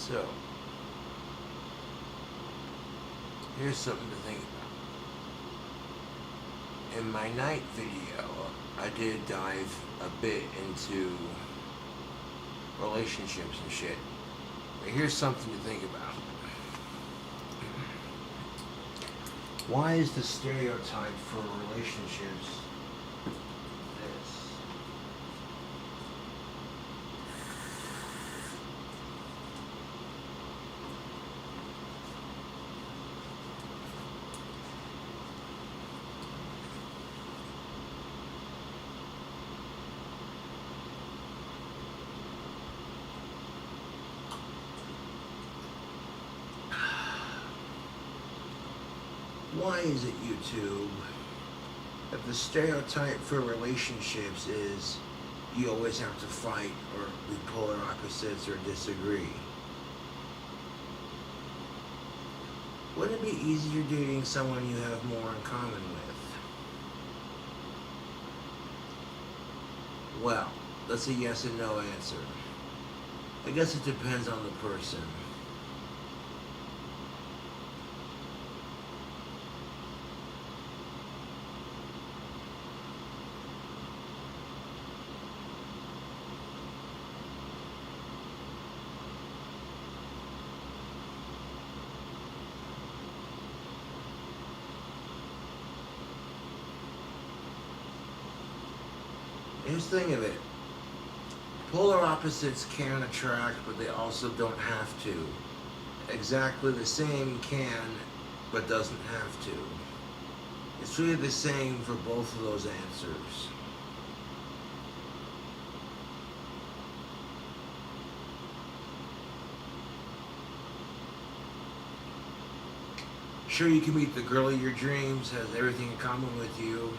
So, here's something to think about. In my night video, I did dive a bit into relationships and shit. But here's something to think about. Why is the stereotype for relationships this? Why is it, YouTube, that the stereotype for relationships is you always have to fight or be polar opposites or disagree? Wouldn't it be easier dating someone you have more in common with? Well, that's a yes and no answer. I guess it depends on the person. Here's the thing of it. Polar opposites can attract, but they also don't have to. Exactly the same can, but doesn't have to. It's really the same for both of those answers. Sure, you can meet the girl of your dreams, has everything in common with you.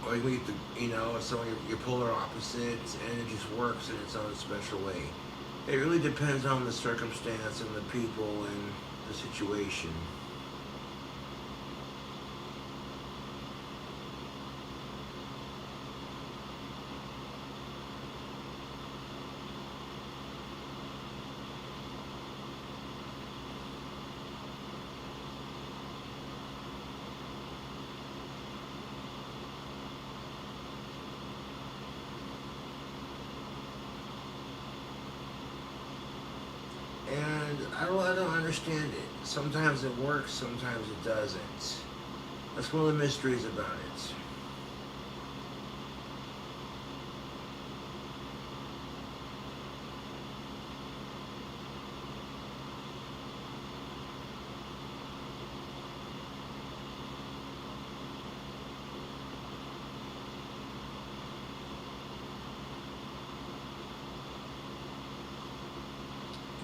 Or you meet someone you're polar opposites, and it just works in its own special way. It really depends on the circumstance and the people and the situation. And I don't understand it. Sometimes it works, sometimes it doesn't. That's one of the mysteries about it.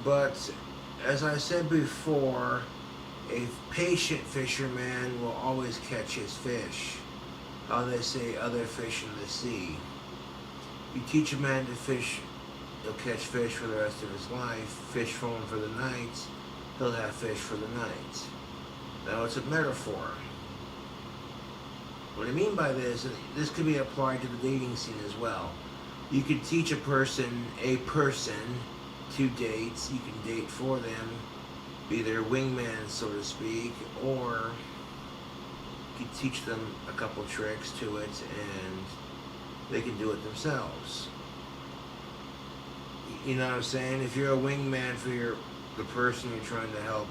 But as I said before, a patient fisherman will always catch his fish. How they say, other fish in the sea. You teach a man to fish, he'll catch fish for the rest of his life. Fish for him for the night, he'll have fish for the night. Now it's a metaphor. What I mean by this, and this could be applied to the dating scene as well. You could teach a person to date. You can date for them, be their wingman, so to speak, or you can teach them a couple tricks to it and they can do it themselves. You know what I'm saying? If you're a wingman for the person you're trying to help,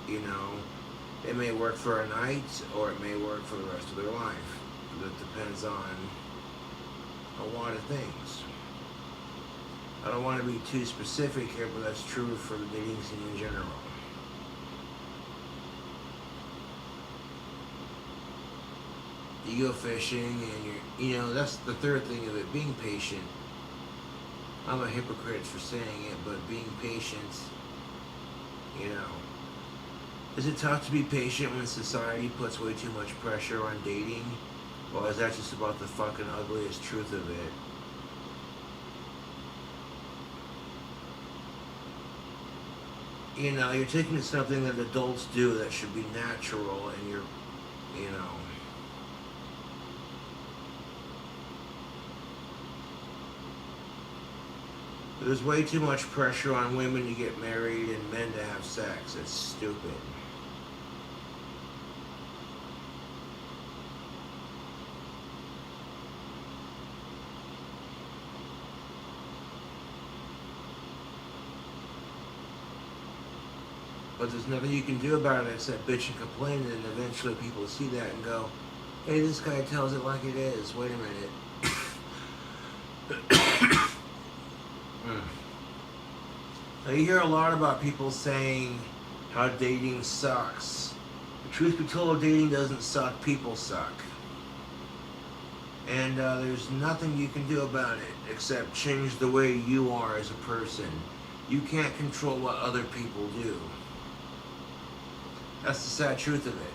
it may work for a night or it may work for the rest of their life. That depends on a lot of things. I don't want to be too specific here, but that's true for the dating scene in general. You go fishing and that's the third thing of it, being patient. I'm a hypocrite for saying it, but being patient, is it tough to be patient when society puts way too much pressure on dating? Or is that just about the fucking ugliest truth of it? You're taking something that adults do that should be natural, and you're There's way too much pressure on women to get married and men to have sex. It's stupid. But there's nothing you can do about it except bitch and complain, and eventually people see that and go, hey, this guy tells it like it is. Wait a minute. Mm. Now, you hear a lot about people saying how dating sucks. The truth be told, dating doesn't suck, people suck. And there's nothing you can do about it except change the way you are as a person. You can't control what other people do. That's the sad truth of it.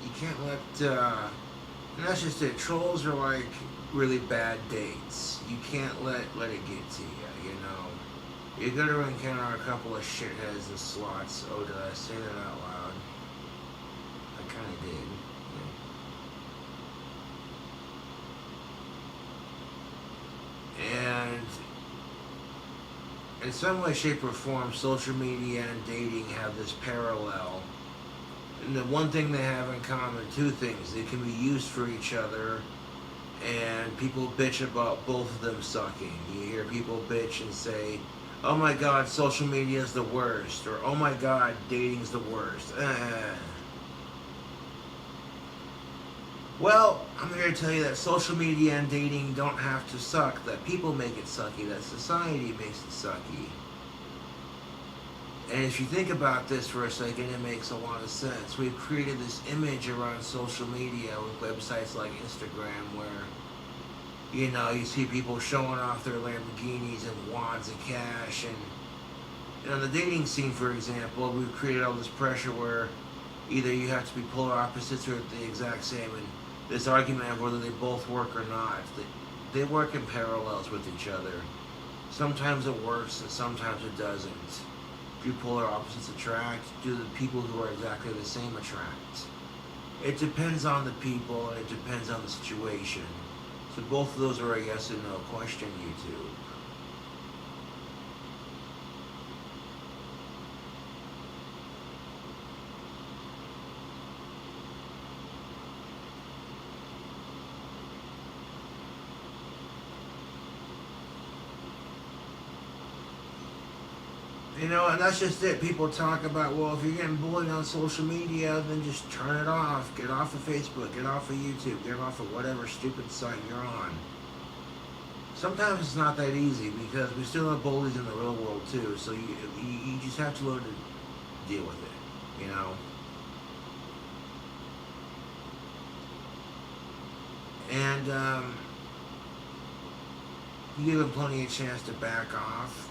You can't and that's just it. Trolls are like really bad dates. You can't let it get to you, you know. You're gonna encounter a couple of shitheads and slots. Oh, did I say that out loud? I kinda did. Yeah. And in some way, shape, or form, social media and dating have this parallel. And the one thing they have in common, two things, they can be used for each other, and people bitch about both of them sucking. You hear people bitch and say, oh my god, social media is the worst, or oh my god, dating's the worst. Well, I'm here to tell you that social media and dating don't have to suck, that people make it sucky, that society makes it sucky. And if you think about this for a second, it makes a lot of sense. We've created this image around social media with websites like Instagram where, you know, you see people showing off their Lamborghinis and wads of cash. And on the dating scene, for example, we've created all this pressure where either you have to be polar opposites or the exact same. And this argument of whether they both work or not, they work in parallels with each other. Sometimes it works and sometimes it doesn't. Do polar opposites attract? Do the people who are exactly the same attract? It depends on the people and it depends on the situation. So both of those are a yes and no question, YouTube. You know, and that's just it. People talk about, well, if you're getting bullied on social media, then just turn it off. Get off of Facebook, get off of YouTube, get off of whatever stupid site you're on. Sometimes it's not that easy because we still have bullies in the real world too. So you just have to learn to deal with it, you know. And you give them plenty of chance to back off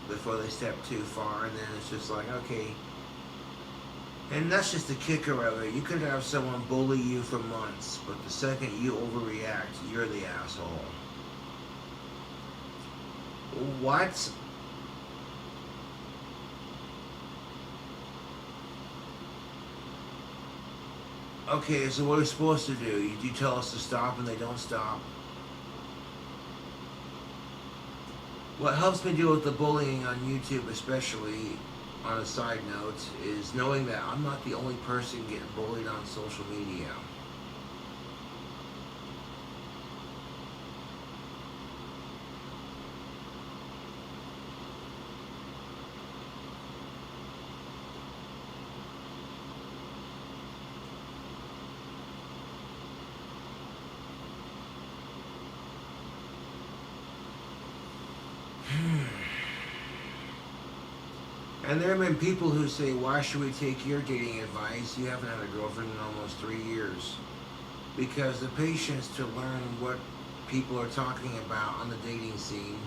before they step too far, and then it's just like, okay. And that's just the kicker of it. You could have someone bully you for months, but the second you overreact, you're the asshole. What? Okay, so what are we supposed to do? You tell us to stop and they don't stop. What helps me deal with the bullying on YouTube, especially on a side note, is knowing that I'm not the only person getting bullied on social media. And there have been people who say, why should we take your dating advice? You haven't had a girlfriend in almost 3 years. because the patience to learn what people are talking about on the dating scene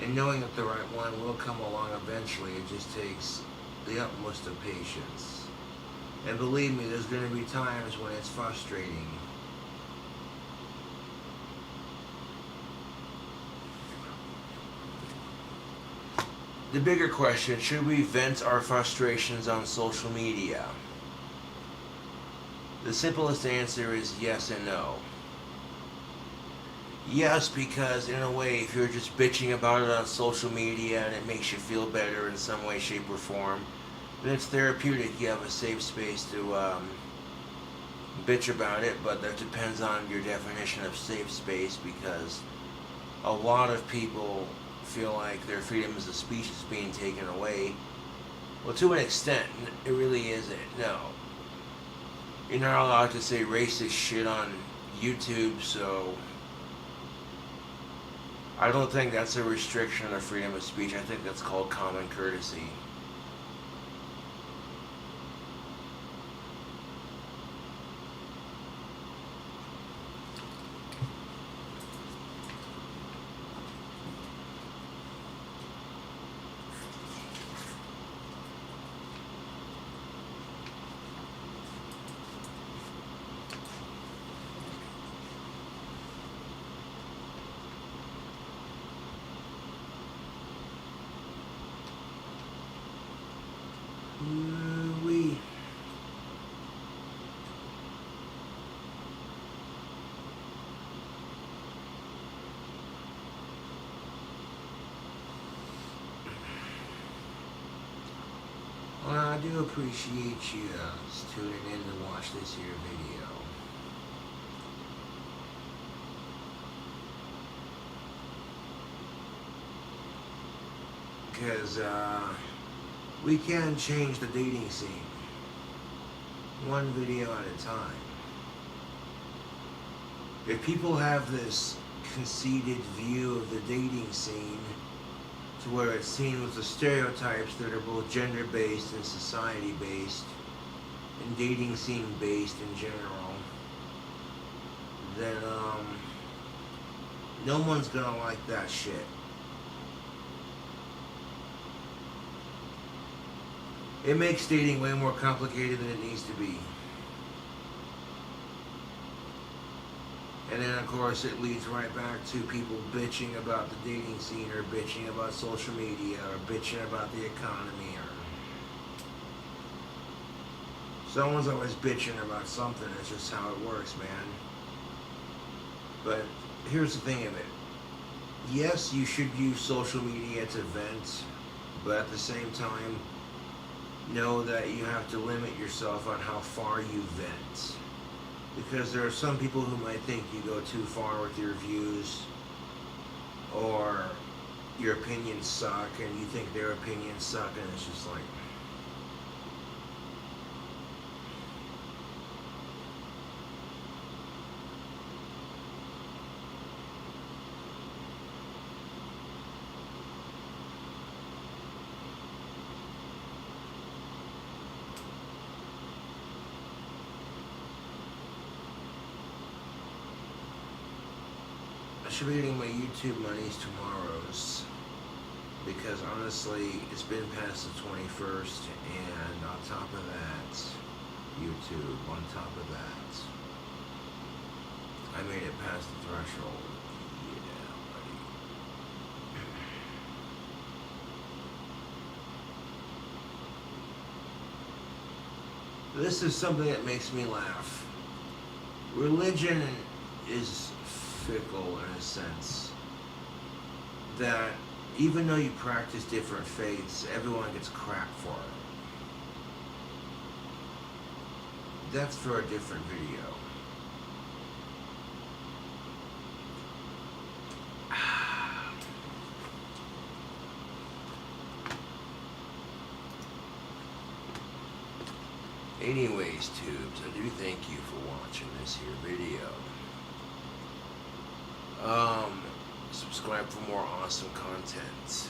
and knowing that the right one will come along eventually, it just takes the utmost of patience. And believe me, there's going to be times when it's frustrating. The bigger question, should we vent our frustrations on social media? The simplest answer is yes and no. Yes, because in a way, if you're just bitching about it on social media and it makes you feel better in some way, shape, or form, then it's therapeutic. You have a safe space to bitch about it, but that depends on your definition of safe space, because a lot of people feel like their freedom as a speech is being taken away. Well, to an extent, it really isn't. No. You're not allowed to say racist shit on YouTube, so I don't think that's a restriction of freedom of speech. I think that's called common courtesy. We. Well, I do appreciate you tuning in to watch this here video. Because we can change the dating scene one video at a time. If people have this conceited view of the dating scene to where it's seen with the stereotypes that are both gender-based and society-based and dating scene-based in general, then no one's gonna like that shit. It makes dating way more complicated than it needs to be. And then, of course, it leads right back to people bitching about the dating scene, or bitching about social media, or bitching about the economy, or someone's always bitching about something. It's just how it works, man. But here's the thing of it. Yes, you should use social media to vent, but at the same time, know that you have to limit yourself on how far you vent. Because there are some people who might think you go too far with your views, or your opinions suck, and you think their opinions suck, and it's just like, I should be getting my YouTube monies tomorrow's, because honestly, it's been past the 21st, and on top of that, YouTube, on top of that, I made it past the threshold. Yeah, buddy. This is something that makes me laugh. Religion is fickle in a sense that even though you practice different faiths, everyone gets crap for it. That's for a different video. Anyways, tubes, I do thank you for watching this here video. Subscribe for more awesome content.